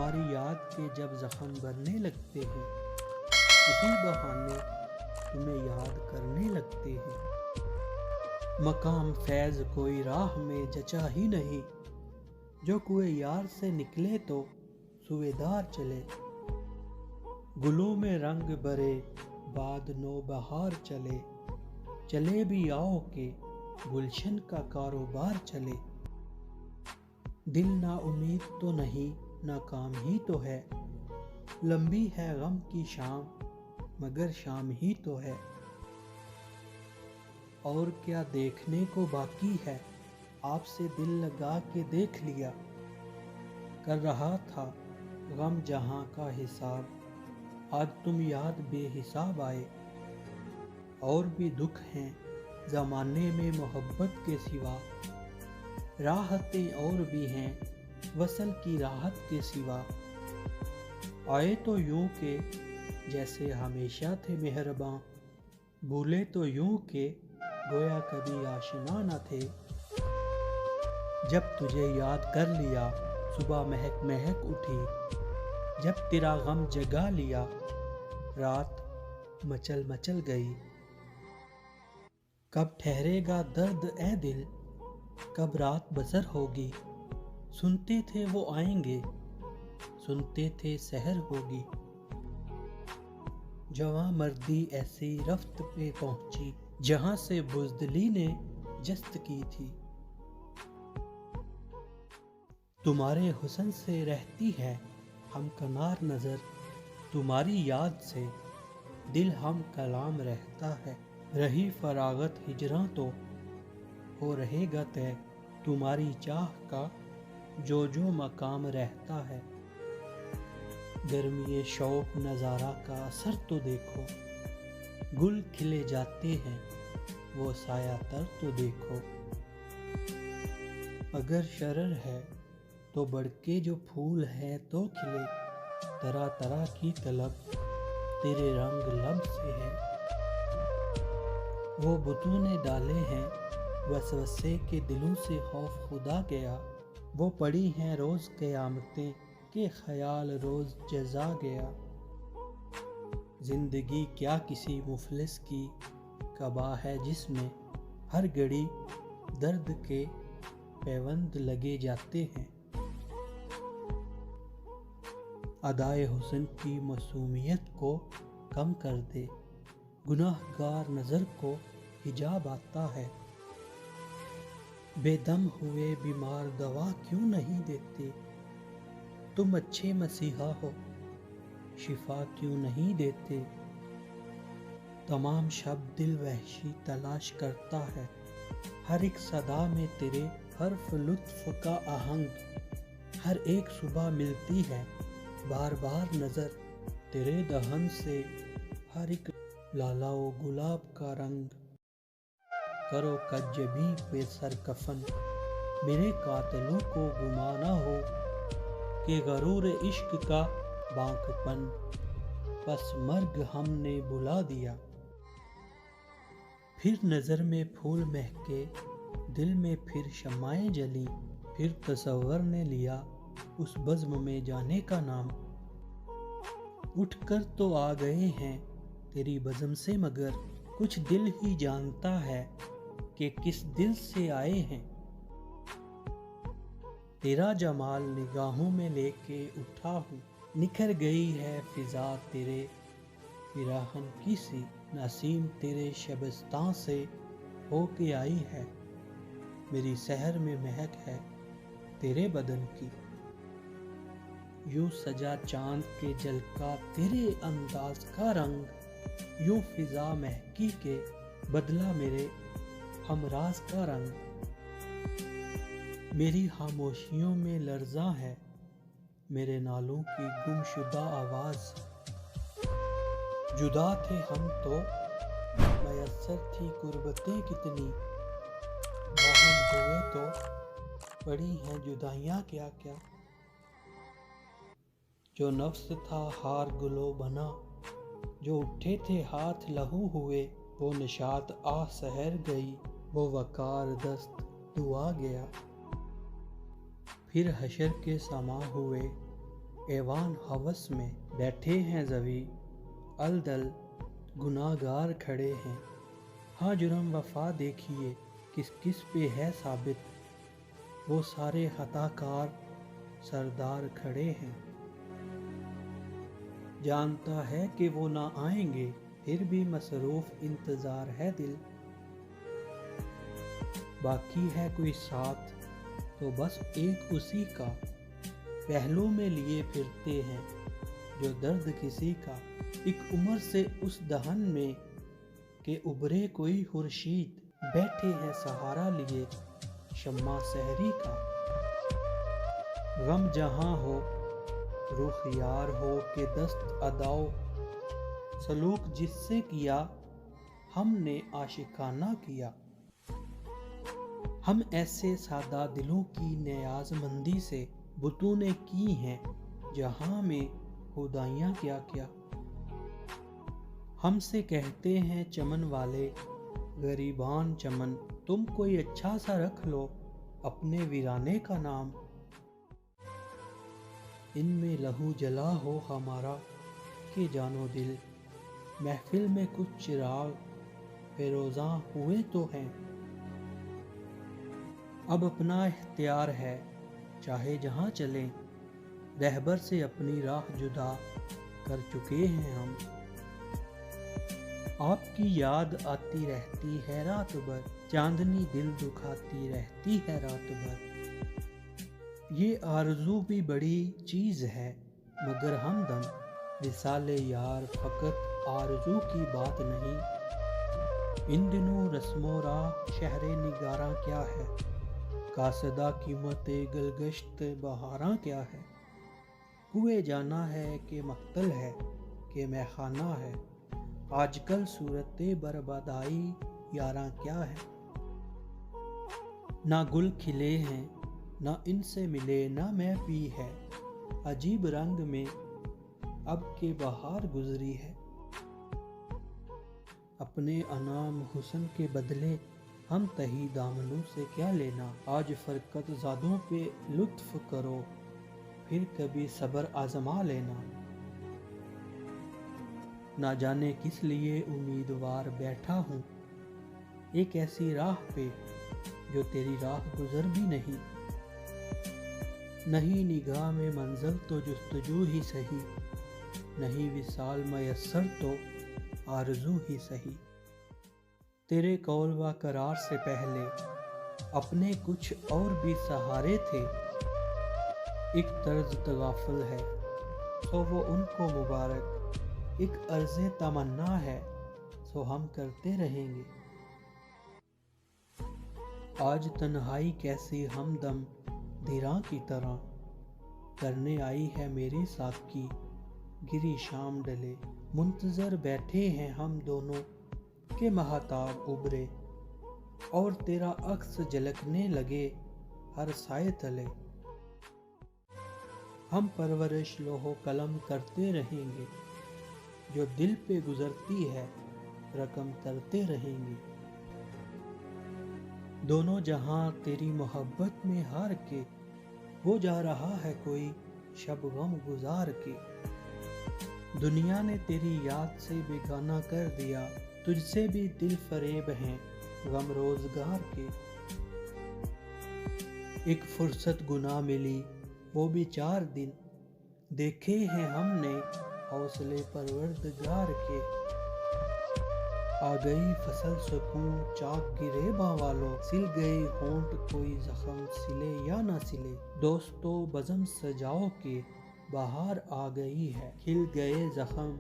تمہاری یاد کے جب زخم بھرنے لگتے ہیں، اسی بہانے تمہیں یاد کرنے لگتے ہیں۔ مقام فیض کوئی راہ میں جچا ہی نہیں، جو کوئے یار سے نکلے تو سوئے دار چلے۔ گلوں میں رنگ بھرے بعد نو بہار چلے، چلے بھی آؤ کہ گلشن کا کاروبار چلے۔ دل نا امید تو نہیں، ناکام ہی تو ہے، لمبی ہے غم کی شام مگر شام ہی تو ہے۔ اور کیا دیکھنے کو باقی ہے، آپ سے دل لگا کے دیکھ لیا۔ کر رہا تھا غم جہاں کا حساب، آج تم یاد بے حساب آئے۔ اور بھی دکھ ہیں زمانے میں محبت کے سوا، راحتیں اور بھی ہیں وصل کی راحت کے سوا۔ آئے تو یوں کہ جیسے ہمیشہ تھے مہرباں، بھولے تو یوں کہ گویا کبھی آشنا نہ تھے۔ جب تجھے یاد کر لیا صبح مہک مہک اٹھی، جب تیرا غم جگا لیا رات مچل مچل گئی۔ کب ٹھہرے گا درد اے دل، کب رات بسر ہوگی، سنتے تھے وہ آئیں گے، سنتے تھے سحر ہوگی۔ جواں مردی ایسی رفت پہ پہنچی، جہاں سے بزدلی نے جست کی تھی۔ تمہارے حسن سے رہتی ہے ہم کنار نظر، تمہاری یاد سے دل ہم کلام رہتا ہے۔ رہی فراغت ہجراں تو ہو رہے گا طے، تمہاری چاہ کا جو جو مقام رہتا ہے۔ گرمی شوق نظارہ کا اثر تو دیکھو، گل کھلے جاتے ہیں وہ سایہ تر تو دیکھو۔ اگر شرر ہے تو بڑھ کے جو پھول ہے تو کھلے، طرح طرح کی طلب تیرے رنگ لب سے ہے۔ وہ بتوں نے ڈالے ہیں وسوسے کے دلوں سے خوف خدا گیا، وہ پڑی ہیں روز قیامتیں کہ خیال روز جزا گیا۔ زندگی کیا کسی مفلس کی قبا ہے جس میں ہر گھڑی درد کے پیوند لگے جاتے ہیں۔ ادائے حسن کی معصومیت کو کم کر دے، گناہ گار نظر کو حجاب آتا ہے۔ بے دم ہوئے بیمار دوا کیوں نہیں دیتے، تم اچھے مسیحا ہو شفا کیوں نہیں دیتے۔ تمام شب دل وحشی تلاش کرتا ہے، ہر ایک صدا میں تیرے حرف لطف کا آہنگ۔ ہر ایک صبح ملتی ہے بار بار نظر، تیرے دہن سے ہر ایک لالا و گلاب کا رنگ۔ کرو کجبی پہ سر کفن، میرے قاتلوں کو گما نہ ہو کہ غرور عشق کا بانک پن پس مرگ ہم نے بلا دیا۔ پھر نظر میں پھول مہکے، دل میں پھر شمعیں جلی، پھر تصور نے لیا اس بزم میں جانے کا نام۔ اٹھ کر تو آ گئے ہیں تیری بزم سے مگر کچھ دل ہی جانتا ہے کہ کس دل سے آئے ہیں۔ تیرا جمال نگاہوں میں لے کے اٹھا ہوں، نکھر گئی ہے فضا تیرے پیراہن کی سی، نسیم تیرے شبستان سے ہو کے آئی ہے، میری سحر میں مہک ہے تیرے بدن کی۔ یوں سجا چاند کے جھلکا تیرے انداز کا رنگ، یوں فضا مہکی کے بدلا میرے ہمراز کا رنگ۔ میری خاموشیوں میں لرزاں ہے میرے نالوں کی گم شدہ آواز۔ جدا تھے ہم تو میسر تھی قربتیں کتنی، باہم ہوئے تو پڑی ہیں جدائیاں کیا کیا۔ جو نفس تھا ہار گلو بنا، جو اٹھے تھے ہاتھ لہو ہوئے، وہ نشاط آہ سحر گئی، وہ وقار دست دعا گیا۔ پھر حشر کے سماں ہوئے ایوان ہوس میں بیٹھے ہیں زوی الدل گناہگار کھڑے ہیں، ہاں جرم وفا دیکھیے کس کس پہ ہے ثابت، وہ سارے خطا کار سردار کھڑے ہیں۔ جانتا ہے کہ وہ نہ آئیں گے پھر بھی مصروف انتظار ہے دل، باقی ہے کوئی ساتھ تو بس ایک اسی کا، پہلو میں لیے پھرتے ہیں جو درد کسی کا، ایک عمر سے اس دہن میں کہ ابھرے کوئی خورشید، بیٹھے ہیں سہارا لیے شمع سحری کا۔ غم جہاں ہو رخ یار ہو کہ دست اداؤ، سلوک جس سے کیا ہم نے عاشقانہ کیا، ہم ایسے سادہ دلوں کی نیاز مندی سے بتوں نے کی ہیں جہاں میں خدائیاں کیا کیا۔ ہم سے کہتے ہیں چمن والے غریبان چمن، تم کوئی اچھا سا رکھ لو اپنے ویرانے کا نام، ان میں لہو جلا ہو ہمارا کہ جانو دل، محفل میں کچھ چراغ فیروزاں ہوئے تو ہیں، اب اپنا اختیار ہے چاہے جہاں چلیں، رہبر سے اپنی راہ جدا کر چکے ہیں ہم، آپ کی یاد آتی رہتی ہے رات بھر، چاندنی دل دکھاتی رہتی ہے رات بھر، یہ آرزو بھی بڑی چیز ہے مگر ہمدم، وصال یار فقط آرزو کی بات نہیں، ان دنوں رسم و راہ شہر نگاراں کیا ہے، قاصدہ قیمت گلگشت بہاراں کیا ہے، کوئے جانا ہے کہ مقتل ہے کہ میخانہ ہے، آج کل صورت بربادائی یاراں کیا ہے، نہ گل کھلے ہیں نہ ان سے ملے نہ میں پی ہے، عجیب رنگ میں اب کہ بہار گزری ہے، اپنے انعام حسن کے بدلے ہم تہی دامنوں سے کیا لینا، آج فرقت زادوں پہ لطف کرو پھر کبھی صبر آزما لینا، نہ جانے کس لیے امیدوار بیٹھا ہوں ایک ایسی راہ پہ جو تیری راہ گزر بھی نہیں، نہیں نگاہ میں منزل تو جستجو ہی سہی، نہیں وصال میسر تو آرزو ہی سہی، تیرے قول و قرار سے پہلے اپنے کچھ اور بھی سہارے تھے، ایک طرز تغافل ہے سو وہ ان کو مبارک، ایک عرض تمنا ہے سو ہم کرتے رہیں گے، آج تنہائی کیسی ہمدم دھیراں کی طرح کرنے آئی ہے میرے ساقی گری شام ڈلے، منتظر بیٹھے ہیں ہم دونوں کہ ماہتاب ابھرے اور تیرا عکس جھلکنے لگے ہر سائے تلے، ہم پرورش لوح و قلم کرتے رہیں گے جو دل پہ گزرتی ہے رقم کرتے رہیں گے، دونوں جہاں تیری محبت میں ہار کے ہو جا رہا ہے کوئی شب غم گزار کے، دنیا نے تیری یاد سے بیگانہ کر دیا، تجھ سے بھی دل فریب ہیں غم روزگار کے، ایک فرصت گناہ ملی وہ بھی 4 دن دیکھے ہیں ہم نے حوصلے پروردگار کے، آ گئی فصل سکون چاک گرے باوالو، سل گئے ہونٹ کوئی زخم سلے یا نہ سلے، دوستو بزم سجاؤ کہ بہار آ گئی ہے، کھل گئے زخم